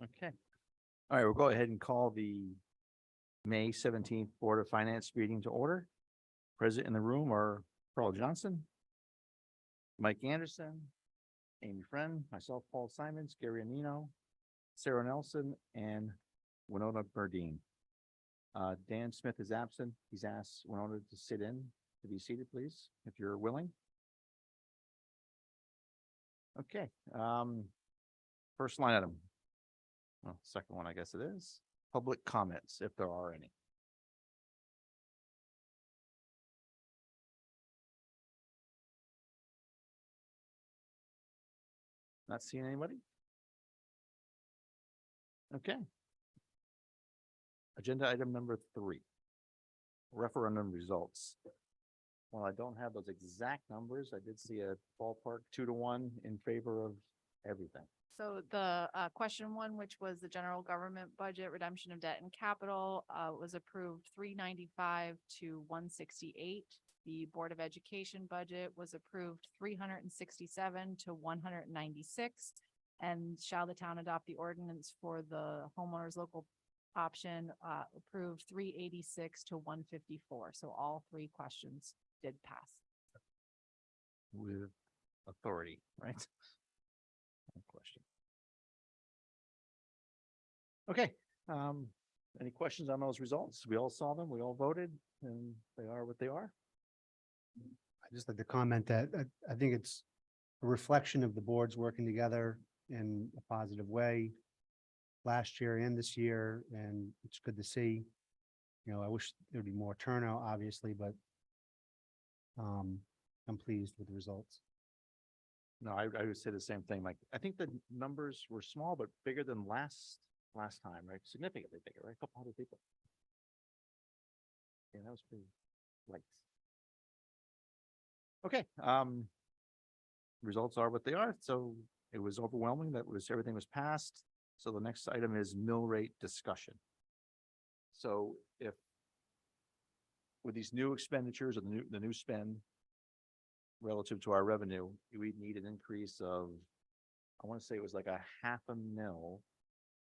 Okay. All right, we'll go ahead and call the May 17th Board of Finance meeting to order. Present in the room are Carl Johnson, Mike Anderson, Amy Friend, myself, Paul Simons, Gary Anino, Sarah Nelson, and Winona Burdine. Dan Smith is absent. He's asked Winona to be seated, please, if you're willing. Okay. First line item. Well, second one, I guess it is. Public comments, if there are any. Not seeing anybody? Okay. Agenda item number 3. Referendum results. While I don't have those exact numbers, I did see a ballpark 2-1 in favor of everything. So the question 1, which was the general government budget redemption of debt and capital, was approved 395 to 168. The Board of Education budget was approved 367 to 196. And shall the town adopt the ordinance for the homeowners local option, approved 386 to 154. So all 3 questions did pass. With authority, right? No question. Okay. Any questions on those results? We all saw them. We all voted, and they are what they are. I just like to comment that I think it's a reflection of the boards working together in a positive way last year and this year, and it's good to see. You know, I wish there'd be more turnout, obviously, but I'm pleased with the results. No, I would say the same thing. Like, I think the numbers were small, but bigger than last time, right? Significantly bigger, right? A couple hundred people. Yeah, that was pretty light. Okay. Results are what they are. So it was overwhelming. Everything was passed. So the next item is mill rate discussion. So if with these new expenditures or the new spend relative to our revenue, we need an increase of, I want to say it was like $500,000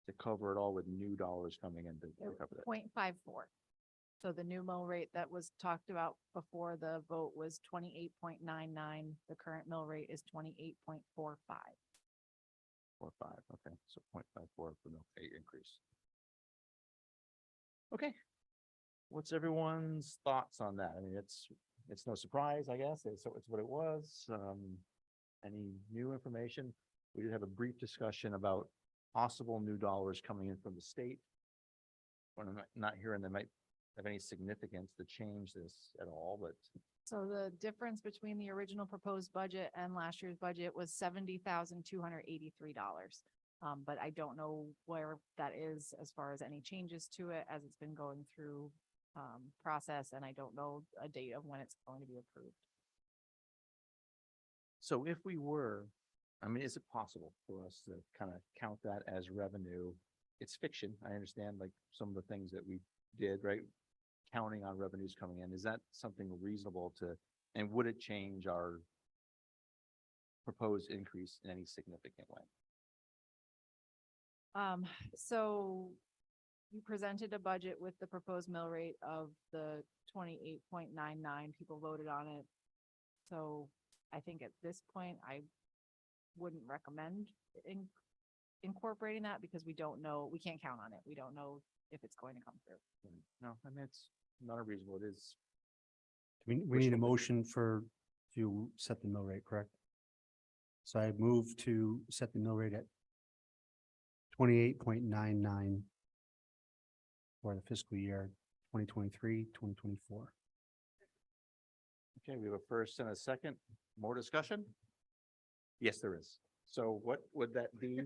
to cover it all with new dollars coming in to cover that. 0.54. So the new mill rate that was talked about before the vote was 28.99. The current mill rate is 28.45. 4.5. Okay, so 0.54 for mill rate increase. Okay, what's everyone's thoughts on that? I mean, it's no surprise, I guess. It's what it was. Any new information? We did have a brief discussion about possible new dollars coming in from the state. When I'm not hearing they might have any significance to change this at all, but So the difference between the original proposed budget and last year's budget was $70,283. But I don't know where that is as far as any changes to it, as it's been going through process, and I don't know a date of when it's going to be approved. so if we were, I mean, is it possible for us to kind of count that as revenue? It's fiction. I understand like some of the things that we did, right? Counting on revenues coming in. Is that something reasonable to, and would it change our proposed increase in any significant way? So you presented a budget with the proposed mill rate of the 28.99. People voted on it. So I think at this point, I wouldn't recommend incorporating that because we don't know, we can't count on it. We don't know if it's going to come through. No, I mean, it's not unreasonable. It is. We need a motion to set the mill rate, correct? So I move to set the mill rate at 28.99 for the fiscal year 2023, 2024. Okay, we have a first and a second. More discussion? Yes, there is. So what would that be?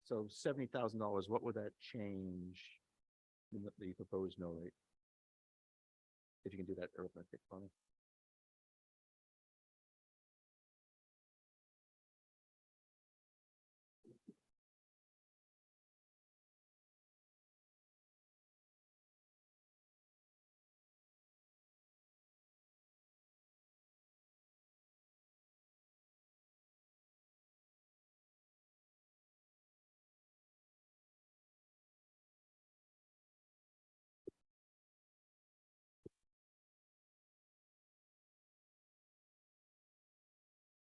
So $70,000, what would that change in the proposed mill rate? If you can do that arithmetic for me.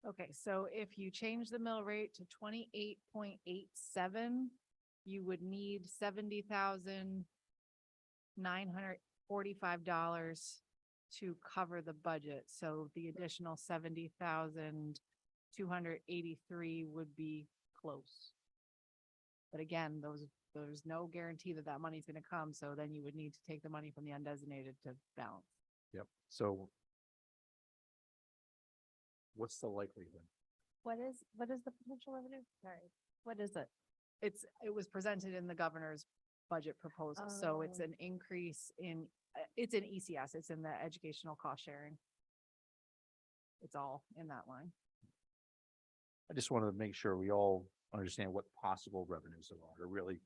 Okay, so if you change the mill rate to 28.87, you would need $70,945 to cover the budget. So the additional 70,283 would be close. But again, there's no guarantee that that money's gonna come, so then you would need to take the money from the undesignated to balance. Yep. So what's the likelihood? What is the potential revenue? Sorry, what is it? It was presented in the governor's budget proposal, so it's Oh. an increase in, it's in ECS, it's in the educational cost sharing. It's all in that line. I just wanted to make sure we all understand what possible revenues there are. To really,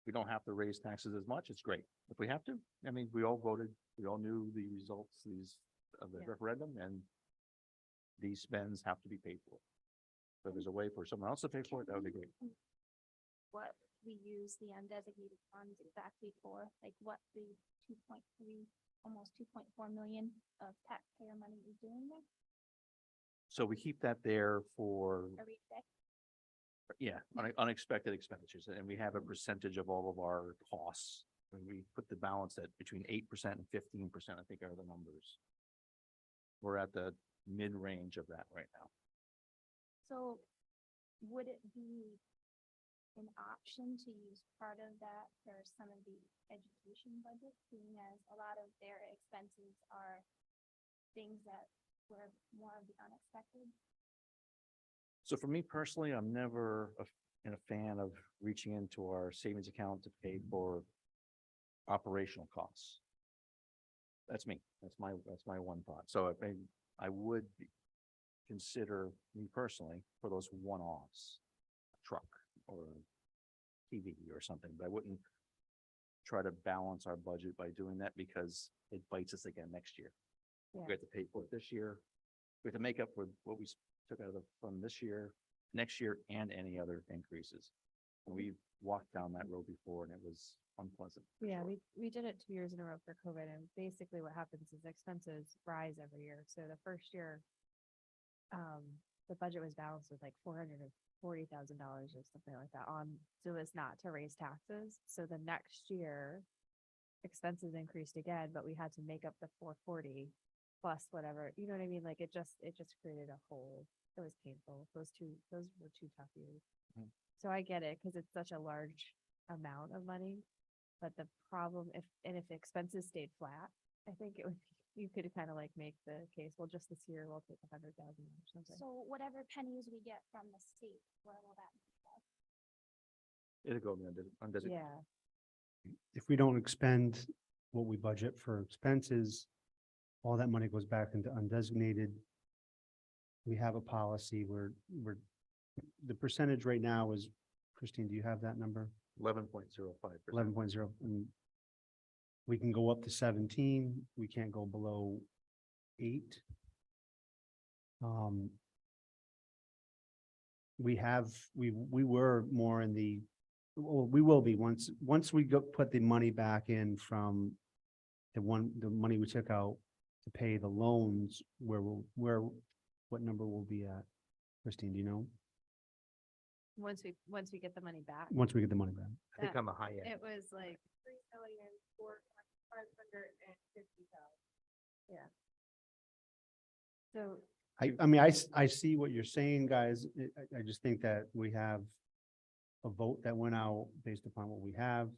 we don't have to raise taxes as much. It's great. If we have to, I mean, we all voted, we all knew the results, of the Yeah. referendum, and these spends have to be paid for. So if there's a way for someone else to pay for it, that would be great. What we use the undesignated funds exactly for, like what the 2.3, almost 2.4 million of taxpayer money is doing there? So we keep that there for, Are we check? yeah, unexpected expenditures, and we have a percentage of all of our costs. And we put the balance at between 8% and 15%, I think are the numbers. We're at the mid-range of that right now. So would it be an option to use part of that for some of the education budget, seeing as a lot of their expenses are things that were more of the unexpected? So for me personally, I'm never a fan of reaching into our savings account to pay for operational costs. That's me. That's my one thought. So I would consider, me personally, for those one-offs, a truck or a TV or something, but I wouldn't try to balance our budget by doing that because it bites us again next year. Yeah. We have to pay for it this year. We have to make up for what we took out of the fund this year, next year, and any other increases. And we walked down that road before and it was unpleasant. for Yeah, sure. we did it 2 years in a row for COVID, and basically what happens is expenses rise every year. So the first year, the budget was balanced with like $440,000 or something like that so as not to raise taxes. So the next year, expenses increased again, but we had to make up the 440 plus whatever, you know what I mean? Like it just created a hole. It was painful. Those were 2 tough years. Mhm. So I get it, because it's such a large amount of money. But the problem, if expenses stayed flat, I think it would, you could kind of like make the case, well, just this year, we'll take 100,000 or something. So whatever pennies we get from the state, where will that be? It'll go undesignated. Yeah, If we don't expend what we budget for expenses, all that money goes back into undesignated. We have a policy where the percentage right now is, Christine, do you have that number? 11.05%. 11.0. And we can go up to 17. We can't go below 8. We were more in the, well, we will be once we put the money back in from the money we took out to pay the loans, what number will be at? Christine, do you know? once we get the money back. Once we get the money back. I think on the high end. It was like 3,550,000. Yeah. So, I mean, I see what you're saying, guys. I just think that we have a vote that went out based upon what we have.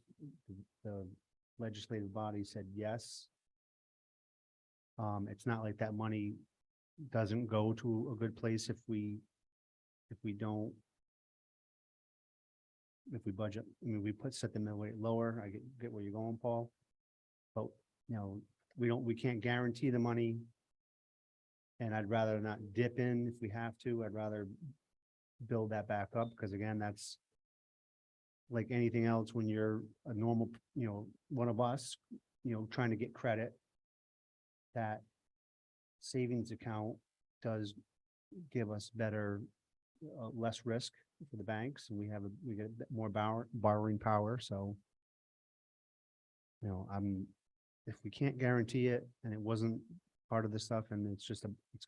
The legislative body said yes. It's not like that money doesn't go to a good place if we budget. I mean, set the mill rate lower. I get where you're going, Paul. But, we can't guarantee the money. And I'd rather not dip in if we have to. I'd rather build that back up, because again, that's like anything else, when you're a normal, one of us, trying to get credit, that savings account does give us better, less risk for the banks, and we get more borrowing power. So, if we can't guarantee it and it wasn't part of the stuff and it's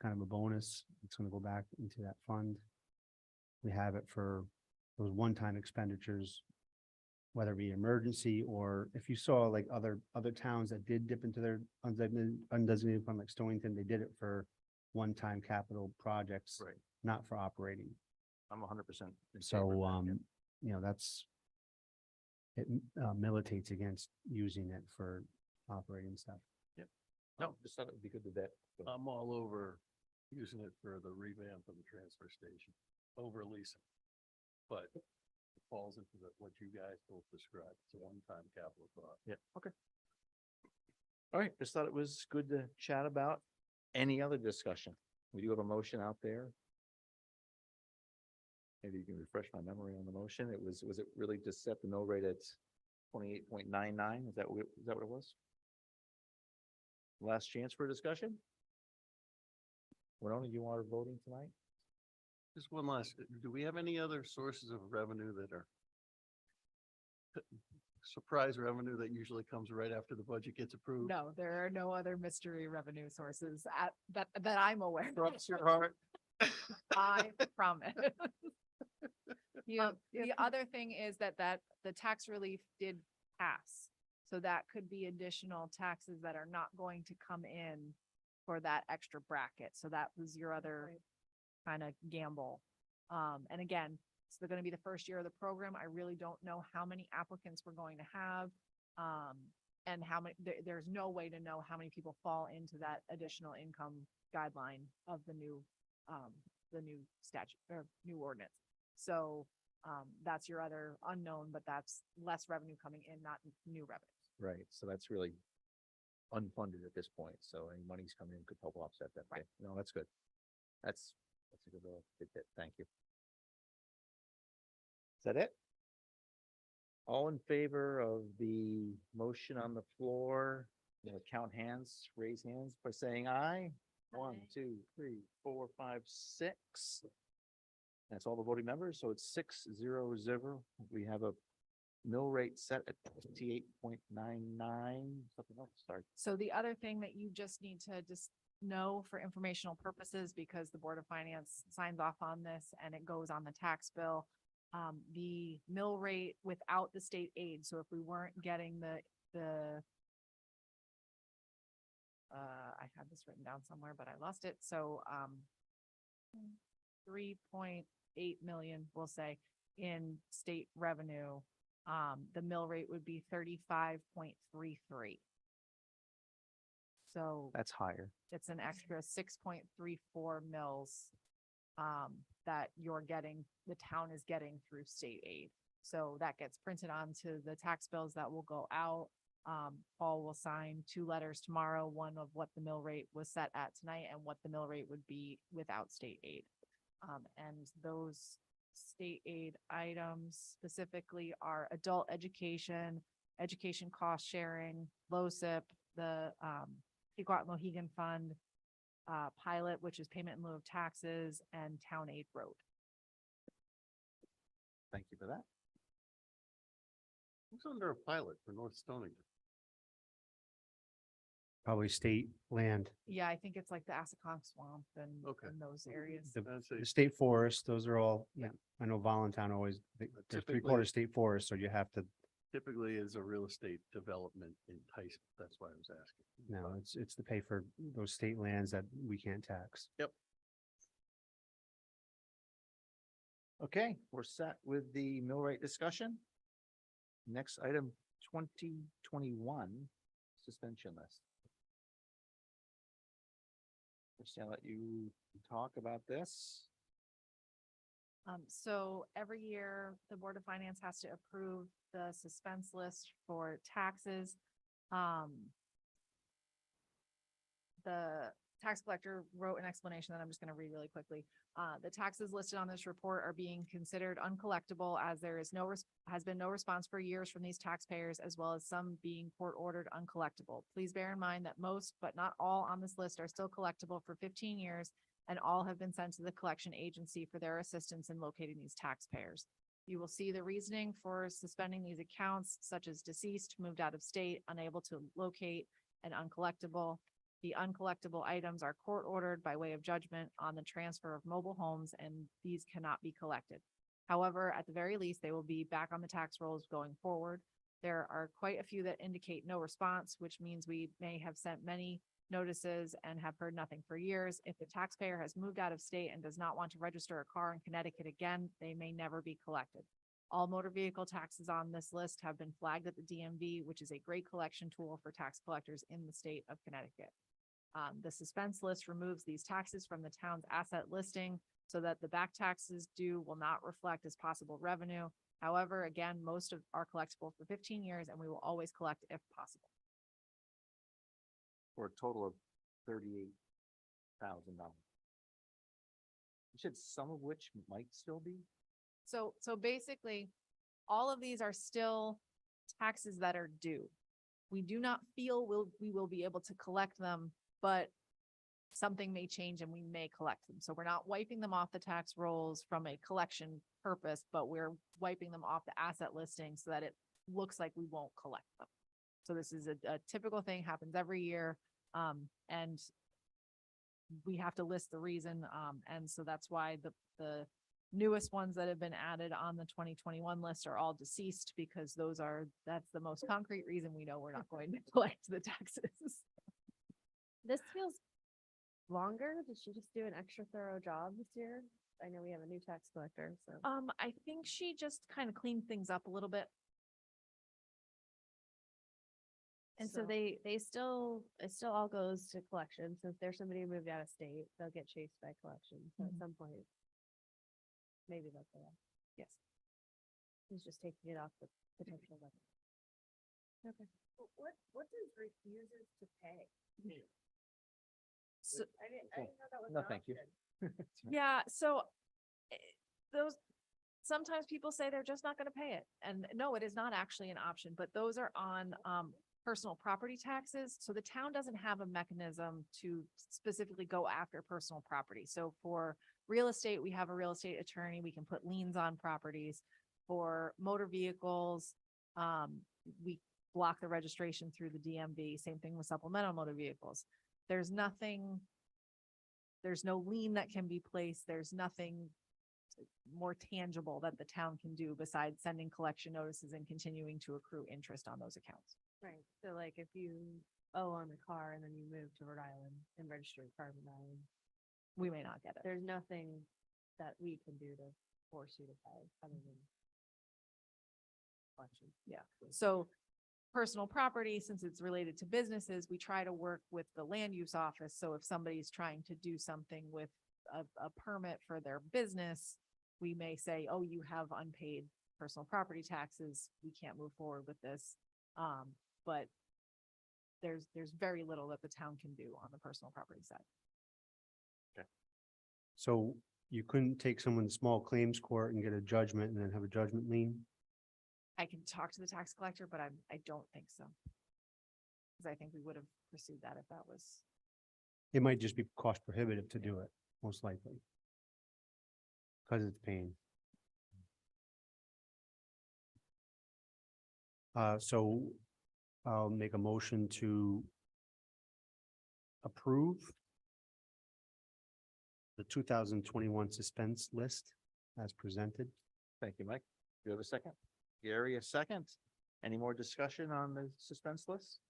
kind of a bonus. It's gonna go back into that fund. We have it for those one-time expenditures, whether it be emergency or if you saw like other towns that did dip into their undesignated fund, like Stonington, they did it for one-time capital projects, Right. not for operating. I'm 100%. So, you know, it militates against using it for operating stuff. No, just thought it would be good to that. I'm all over using it for the revamp of the transfer station, over leasing. But it falls into what you guys both described. It's a one-time capital cost. Yeah, okay. All right, just thought it was good to chat about. Any other discussion? We do have a motion out there. Maybe you can refresh my memory on the motion. Was it really just set the mill rate at 28.99? Is that what it was? Last chance for discussion? Winona, you are voting tonight? Just one last, do we have any other sources of revenue that are surprise revenue that usually comes right after the budget gets approved? No, there are no other mystery revenue sources that I'm aware. of. Cross your heart. I promise. The other thing is that the tax relief did pass. So that could be additional taxes that are not going to come in for that extra bracket. So that was your other kind of gamble. And again, it's going to be the first year of the program. I really don't know how many applicants we're going to have. And how many, there's no way to know how many people fall into that additional income guideline of the new statute or new ordinance. So that's your other unknown, but that's less revenue coming in, not new revenue. Right, so that's really unfunded at this point, so any money's coming in could help offset that. Right. Okay, no, that's good. That's a good bit, thank you. Is that it? All in favor of the motion on the floor, count hands, raise hands by saying aye. 1, Aye. 2, 3, 4, 5, 6. That's all the voting members, so it's 6-0-0. We have a mill rate set at 28.99, something else, sorry. So the other thing that you just need to just know for informational purposes, because the Board of Finance signs off on this and it goes on the tax bill, the mill rate without the state aid. So if we weren't getting I had this written down somewhere, but I lost it. So, 3.8 million, we'll say, in state revenue, the mill rate would be 35.33. So That's higher. it's an extra 6.34 mils that the town is getting through state aid. So that gets printed onto the tax bills that will go out. Paul will sign 2 letters tomorrow, one of what the mill rate was set at tonight and what the mill rate would be without state aid. And those state aid items specifically are adult education, education cost sharing, LoSiP, the Pequot Mohegan Fund, pilot, which is payment in lieu of taxes, and town aid road. Thank you for that. Who's under a pilot for North Stonington? Probably state land, Yeah, I think it's like the Assaconk Swamp and Okay. and those areas. That's a- the state forest, those are all, yeah, I know Voluntown always, there's Typically- 3/4 state forest, so you have to, Typically is a real estate development enticement. That's why I was asking. no, it's to pay for those state lands that we can't tax. Okay, we're set with the mill rate discussion. Next item, 2021 suspension list. First, I'll let you talk about this. So every year, the Board of Finance has to approve the suspense list for taxes. The tax collector wrote an explanation that I'm just gonna read really quickly. The taxes listed on this report are being considered uncollectible as there is has been no response for years from these taxpayers, as well as some being court-ordered uncollectible. Please bear in mind that most, but not all on this list are still collectible for 15 years, and all have been sent to the collection agency for their assistance in locating these taxpayers. You will see the reasoning for suspending these accounts, such as deceased, moved out of state, unable to locate, and uncollectible. The uncollectible items are court ordered by way of judgment on the transfer of mobile homes, and these cannot be collected. However, at the very least, they will be back on the tax rolls going forward. There are quite a few that indicate no response, which means we may have sent many notices and have heard nothing for years. If the taxpayer has moved out of state and does not want to register a car in Connecticut again, they may never be collected. All motor vehicle taxes on this list have been flagged at the DMV, which is a great collection tool for tax collectors in the state of Connecticut. The suspense list removes these taxes from the town's asset listing so that the back taxes due will not reflect as possible revenue. However, again, most of are collectible for 15 years and we will always collect if possible. For a total of $38,000. You said some of which might still be? So basically, all of these are still taxes that are due. We do not feel we will be able to collect them, but something may change and we may collect them. So we're not wiping them off the tax rolls from a collection purpose, but we're wiping them off the asset listing so that it looks like we won't collect them. So this is a typical thing, happens every year. And we have to list the reason. And so that's why the newest ones that have been added on the 2021 list are all deceased, because that's the most concrete reason we know we're not going to collect the taxes. This feels longer. Did she just do an extra thorough job this year? I know we have a new tax collector, so. I think she just kind of cleaned things up a little bit. And so it still all goes to collection. So if there's somebody who moved out of state, they'll get chased by collection. So at Mhm. some point, maybe they'll pay off. Yes. He's just taking it off the potential level. Okay. What does refuses to pay? So, I didn't know that was No, an thank you. option. yeah, so those, sometimes people say they're just not gonna pay it. And no, it is not actually an option, but those are on personal property taxes. So the town doesn't have a mechanism to specifically go after personal property. So for real estate, we have a real estate attorney. We can put liens on properties. For motor vehicles, we block the registration through the DMV. Same thing with supplemental motor vehicles. There's no lien that can be placed. There's nothing more tangible that the town can do besides sending collection notices and continuing to accrue interest on those accounts. Right. So like if you owe on a car and then you move to Rhode Island and register your car in Rhode Island, We may not get it. there's nothing that we can do to force you to pay other than collection. So personal property, since it's related to businesses, we try to work with the land use office. So if somebody's trying to do something with a permit for their business, we may say, oh, you have unpaid personal property taxes. We can't move forward with this. But there's very little that the town can do on the personal property side. So you couldn't take someone to small claims court and get a judgment and then have a judgment lien? I can talk to the tax collector, but I don't think so. Because I think we would have pursued that if that was. It might just be cost prohibitive to do it, most likely. Because it's pain. So I'll make a motion to approve the 2021 suspense list as presented. Thank you, Mike. Do you have a second? Gary, a second. Any more discussion on the suspense list?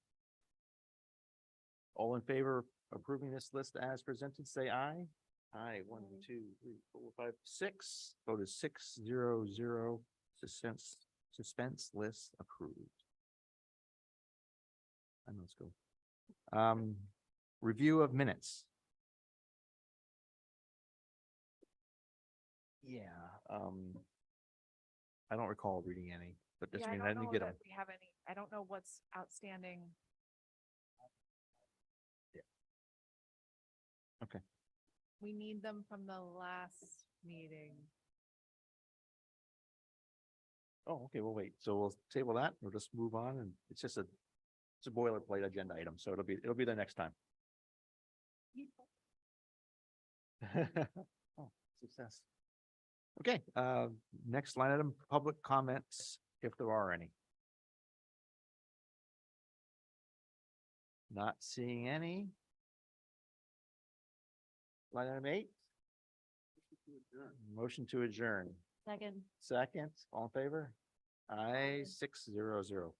All in favor of approving this list as presented, say aye. Aye, 1, 2, 3, 4, 5, 6. Vote is 6-0-0. Suspense list approved. And let's go. Review of minutes. Yeah, I don't recall reading any, but Yeah, doesn't I mean don't I didn't know get that them. we have any, I don't know what's outstanding. Yeah. Okay. We need them from the last meeting. Oh, okay, well, wait, so we'll table that, we'll just move on, and it's just it's a boilerplate agenda item, so it'll be there next time. Oh, success. Okay, next line item, public comments, if there are any. Not seeing any. Line item 8, motion to adjourn. Second. Second, all in favor? Aye, 600.